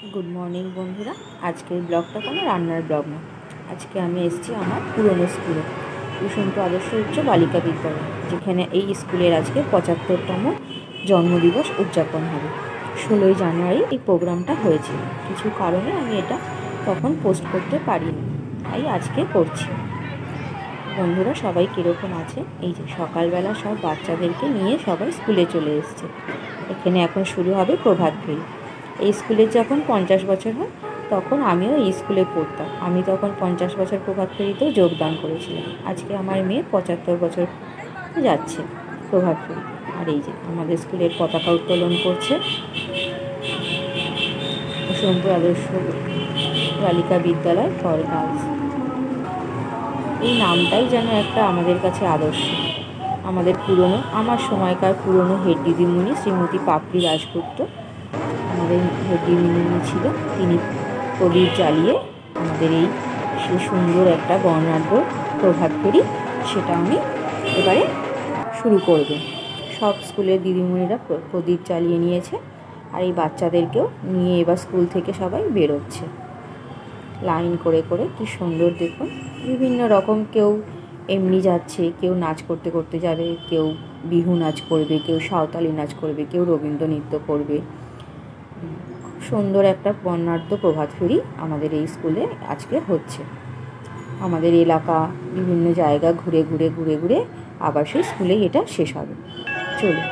Good morning बंधुरा। आज के ब्लगटा कोनो रान्नार ब्लग ना। आज के आमी एसेछि आमार पुरानो स्कूले कुसुमपुर आदर्श उच्च बालिका विद्यालय, जेखाने এই स्कूलेर आज के ৭৫তম जन्मदिवस उद्यापन होबे। ১৬ই জানুয়ারি এই প্রোগ্রামটা হয়েছিল। কিছু কারণে আমি এটা তখন পোস্ট করতে পারিনি, তাই আজকে করছি। বন্ধুরা সবাই কীরকম আছে? এই যে সকালবেলা সব বাচ্চাদেরকে নিয়ে সবাই স্কুলে চলে এসেছে। এখানে এখন শুরু হবে প্রভাত ফেরি। এই স্কুলের যখন ৫০ বছর হয় তখন আমিও এই স্কুলে পড়তাম। আমি তখন ৫০ বছর প্রভাত ফেরিতেও যোগদান করেছিলাম। আজকে আমার মেয়ে ৭৫ বছর যাচ্ছে প্রভাত ফেরিতে। আর এই যে আমাদের স্কুলের পতাকা উত্তোলন করছে কুসুমপুর আদর্শ বালিকা বিদ্যালয় ফর গার্লস। এই নামটাই যেন একটা আমাদের কাছে আদর্শ। আমাদের আমার সময়কার পুরনো হেড দিদিমণি শ্রীমতী পাপড়ি দাশগুপ্ত আমাদের হেড দিদিমণি ছিল। তিনি প্রদীপ জ্বালিয়ে আমাদের এই সে সুন্দর একটা বর্ণাঢ্য প্রভাত ফেরি সেটা আমি এবারে শুরু করব। সব স্কুলের দিদিমণিরা প্রদীপ জ্বালিয়ে নিয়েছে, আর এই বাচ্চাদেরকেও নিয়ে এবার স্কুল থেকে সবাই বেরোচ্ছে লাইন করে করে। কি সুন্দর দেখুন, বিভিন্ন রকম, কেউ এমনি যাচ্ছে, কেউ নাচ করতে করতে যাবে, কেউ বিহু নাচ করবে, কেউ সাঁওতালি নাচ করবে, কেউ রবীন্দ্র নৃত্য করবে। সুন্দর একটা বর্ণাঢ্য প্রভাত ফেরি আমাদের এই স্কুলে আজকে হচ্ছে। আমাদের এলাকা বিভিন্ন জায়গা ঘুরে ঘুরে ঘুরে ঘুরে আবার সেই স্কুলেই এটা শেষ হবে। চলুন।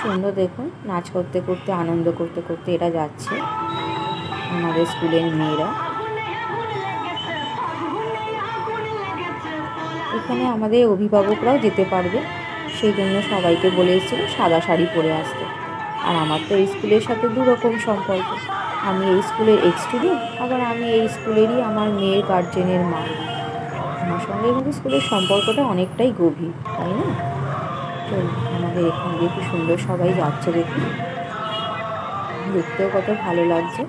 সুন্দর দেখুন, নাচ করতে করতে আনন্দ করতে করতে এরা যাচ্ছে আমাদের স্কুলের মেয়েরা। এখানে আমাদের অভিভাবকরাও যেতে পারবে, সেই জন্য সবাইকে বলে এসেছিল সাদা শাড়ি পরে আসতে। আর আমার তো এই স্কুলের সাথে দুরকম সম্পর্ক। আমি এই স্কুলের এক্স স্টুডেন্ট, আবার আমি এই স্কুলেরই আমার মেয়ের গার্জেনের মা। আমার সঙ্গে কিন্তু স্কুলের সম্পর্কটা অনেকটাই গভীর, তাই না? আমাদের এখান দিয়ে কি সুন্দর সবাই যাচ্ছে, দেখুন, দেখতেও কত ভালো লাগছে।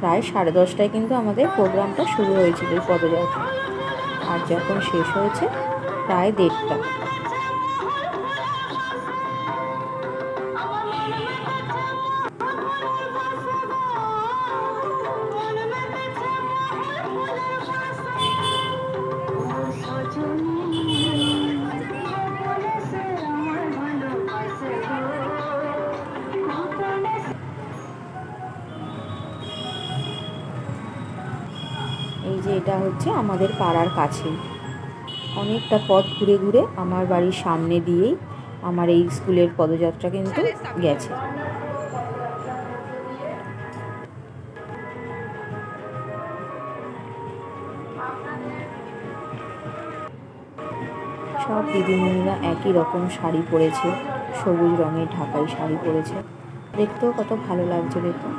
প্রায় 10:30টায় কিন্তু আমাদের প্রোগ্রামটা শুরু হয়েছিল এই পদযাত্রা, আর যখন শেষ হয়েছে প্রায় 1:30টা। এই যে এটা হচ্ছে আমাদের পাড়ার কাছে, অনেকটা পথ ঘুরে ঘুরে আমার বাড়ির সামনে দিয়েই আমার এই স্কুলের পদযাত্রা কিন্তু গেছে। সব দিদিমণিরা একই রকম শাড়ি পরেছে, সবুজ রঙের ঢাকাই শাড়ি পরেছে, দেখতেও কত ভালো লাগছে দেখুন।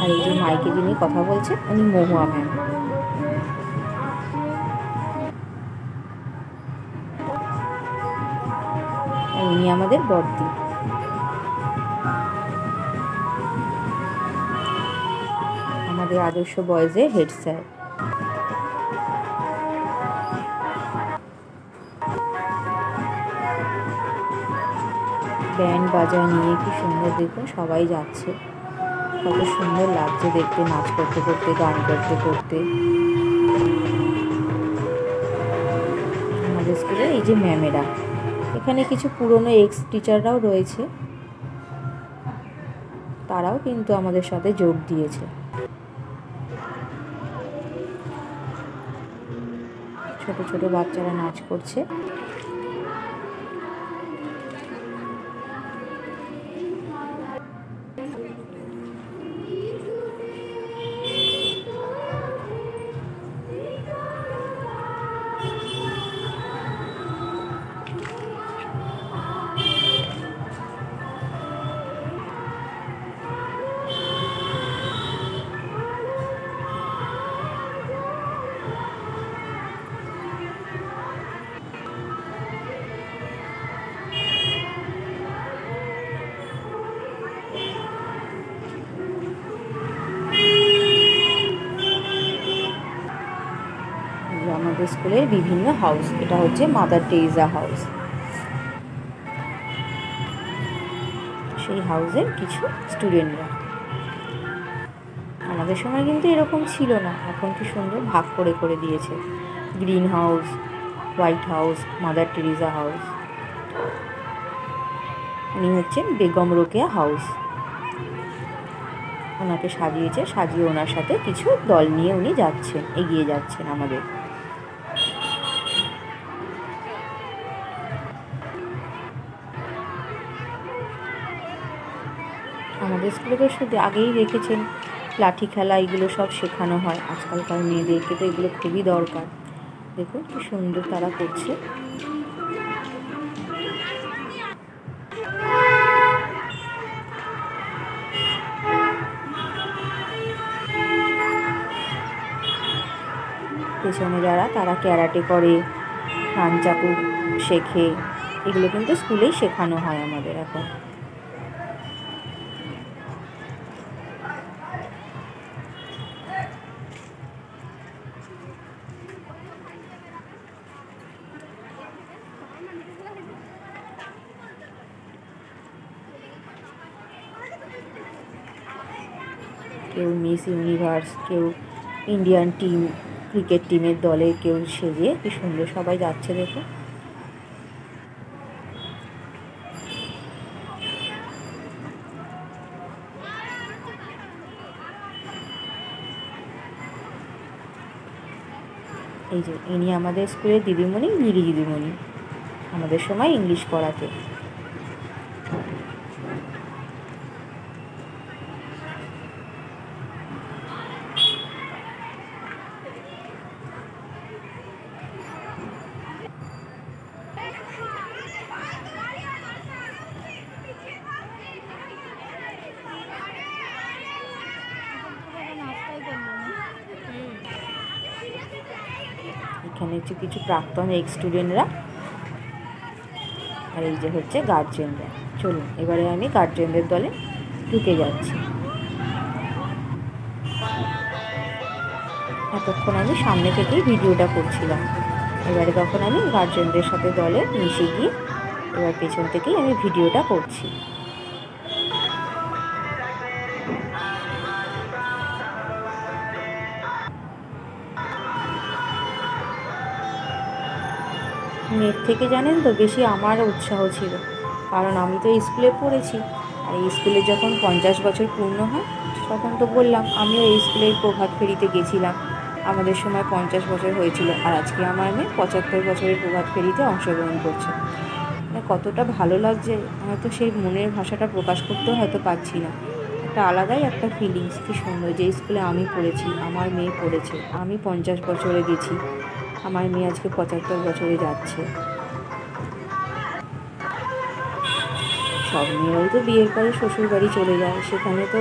আর এই যে মাইকে যিনি কথা বলছে উনি মহুয়া ম্যাম। ইনি আমাদের বড়দি। আমাদের আদর্শ বয়েজের হেড স্যার। ব্যান্ড বাজা নিয়ে কি সুন্দর দেখুন সবাই যাচ্ছে, কত সুন্দর লাগছে দেখতে, নাচ করতে করতে গান করতে করতে। আমাদের স্কুলে এই যে ম্যামেরা, এখানে কিছু পুরনো এক্স টিচাররাও রয়েছে, তারাও কিন্তু আমাদের সাথে যোগ দিয়েছে। ছোট ছোট বাচ্চারা নাচ করছে। আমাদের স্কুলের বিভিন্ন হাউস। এটা হচ্ছে মাদার টেরেসা হাউস। সেই হাউসের কিছু স্টুডেন্টরা। আমাদের সময় কিন্তু এরকম ছিল না, এখন কি সুন্দর ভাগ করে করে দিয়েছে। Green house, white house, mother Teresa house. উনি হচ্ছেন বেগম রোকেয়া হাউস। ওনাকে সাজিয়েছে, সাজিয়ে ওনার সাথে কিছু দল নিয়ে উনি যাচ্ছেন, এগিয়ে যাচ্ছেন আমাদের। আমাদের স্কুলে তো শুধু আগেই দেখেছেন লাঠি খেলা এগুলো সব শেখানো হয়। আজকালকার মেয়েদেরকে তো এগুলো খুবই দরকার। দেখুন কি সুন্দর তারা করছে। পেছনে যারা, তারা ক্যারাটে করে, নানচাকু শেখে। এগুলো কিন্তু স্কুলেই শেখানো হয় আমাদের এখন। কেউ মিস ইউনিভার্স, কেউ ইন্ডিয়ান টিম, ক্রিকেট টিমের দলে কেউ সেজে কি সুন্দর সবাই যাচ্ছে। দেখো এই যে ইনি আমাদের স্কুলের দিদিমণি, নীলি দিদিমণি, আমাদের সময় ইংলিশ পড়াতে। এখানে হচ্ছে কিছু প্রাক্তন এক্স স্টুডেন্টরা, আর এই যে হচ্ছে গার্জেনরা। চলুন এবারে আমি গার্জেনদের দলে ঢুকে যাচ্ছি। এতক্ষণ আমি সামনে থেকেই ভিডিওটা করছিলাম, এবারে তখন আমি গার্জেনদের সাথে দলে মিশে গিয়ে এবার পেছন থেকেই আমি ভিডিওটা করছি। মেয়ের থেকে জানেন তো বেশি আমার উৎসাহ ছিল, কারণ আমি তো স্কুলে পড়েছি। আর এই স্কুলে যখন 50 বছর পূর্ণ হয়, তখন তো বললাম আমিও এই স্কুলের প্রভাত ফেরিতে গেছিলাম। আমাদের সময় 50 বছর হয়েছিল, আর আজকে আমার মেয়ে 75 বছরের প্রভাত ফেরিতে অংশগ্রহণ করছে। কতটা ভালো লাগছে, হয়তো সেই মনের ভাষাটা প্রকাশ করতেও হয়তো পারছি না। একটা আলাদাই একটা ফিলিংস। কি সুন্দর যে স্কুলে আমি পড়েছি, আমার মেয়ে পড়েছে। আমি 50 বছরে গেছি, আমার মেয়ে আজকে 75 বছরে যাচ্ছে। সব মেয়েরাই তো বিয়ের পরে শ্বশুর বাড়ি চলে যায়, সেখানে তো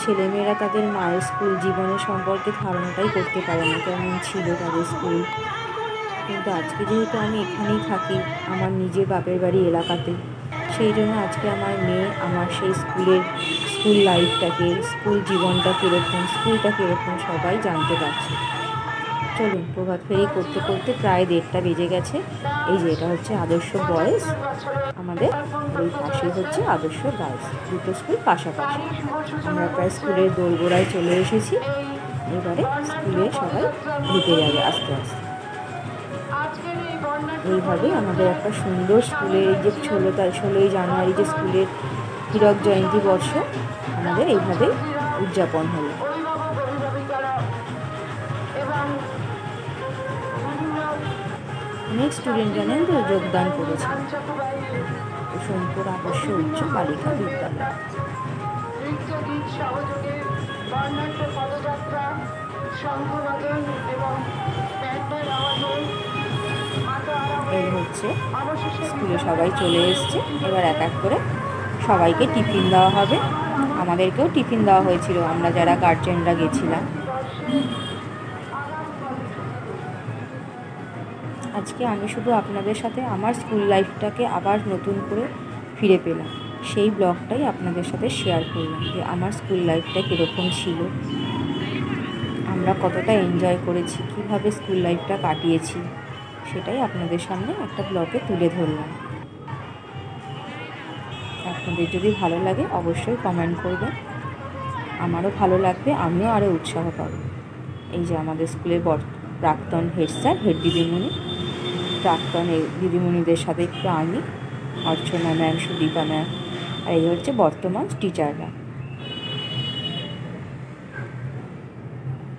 ছেলেমেয়েরা তাদের মায়ের স্কুল জীবনের সম্পর্কে ধারণাটাই করতে পারে না, কেমন ছিল তাদের স্কুল। কিন্তু আজকে যেহেতু আমি এখানেই থাকি, আমার নিজের বাপের বাড়ি এলাকাতে, সেই জন্য আজকে আমার মেয়ে আমার সেই স্কুল লাইফটাকে, স্কুল জীবনটা কীরকম, স্কুলটা কীরকম সবাই জানতে পারছে। চলুন প্রভাত ফেরি করতে করতে প্রায় 1:30 বেজে গেছে। এই যে এটা হচ্ছে আদর্শ বয়েজ আমাদের, ওই পাশে হচ্ছে আদর্শ গার্লস, দুটো স্কুল পাশাপাশি। আমরা প্রায় স্কুলের দোরগোড়ায় চলে এসেছি। এবারে স্কুলে সবাই ঢুকে যাবে আস্তে আস্তে। এইভাবে আমাদের একটা সুন্দর স্কুলের এই যে 16ই জানুয়ারি যে স্কুলের হীরক জয়ন্তী বর্ষ আমাদের এইভাবে উদযাপন হলো। অনেক স্টুডেন্ট জানেন তো যোগদান করেছে। সোমপুর আদর্শ উচ্চ বালিকা বিদ্যালয়। এই হচ্ছে স্কুলে সবাই চলে এসছে। এবার এক এক করে সবাইকে টিফিন দেওয়া হবে। আমাদেরকেও টিফিন দেওয়া হয়েছিল, আমরা যারা গার্জেনরা গেছিলাম। আজকে আমি শুধু আপনাদের সাথে আমার স্কুল লাইফটাকে আবার নতুন করে ফিরে পেলাম, সেই ব্লগটাই আপনাদের সাথে শেয়ার করলাম যে আমার স্কুল লাইফটা কীরকম ছিল। আমরা কতটা এনজয় করেছি, কীভাবে স্কুল লাইফটা কাটিয়েছি, সেটাই আপনাদের সামনে একটা ব্লগে তুলে ধরলাম। আপনাদের যদি ভালো লাগে অবশ্যই কমেন্ট করবেন, আমারও ভালো লাগবে, আমিও আরও উৎসাহ পাবো। এই যে আমাদের স্কুলের প্রাক্তন হেড স্যার, হেড দিদিমণি, প্রাক্তন দিদিমণিদের সাথে একটু আমি, অর্চনা ম্যাম, সুদীপা ম্যাম, আর এই হচ্ছে বর্তমান টিচাররা।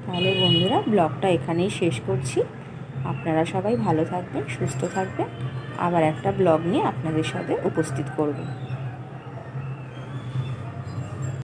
তাহলে বন্ধুরা, ব্লগটা এখানেই শেষ করছি। আপনারা সবাই ভালো থাকবেন, সুস্থ থাকবেন। আবার একটা ব্লগ নিয়ে আপনাদের সাথে উপস্থিত করব।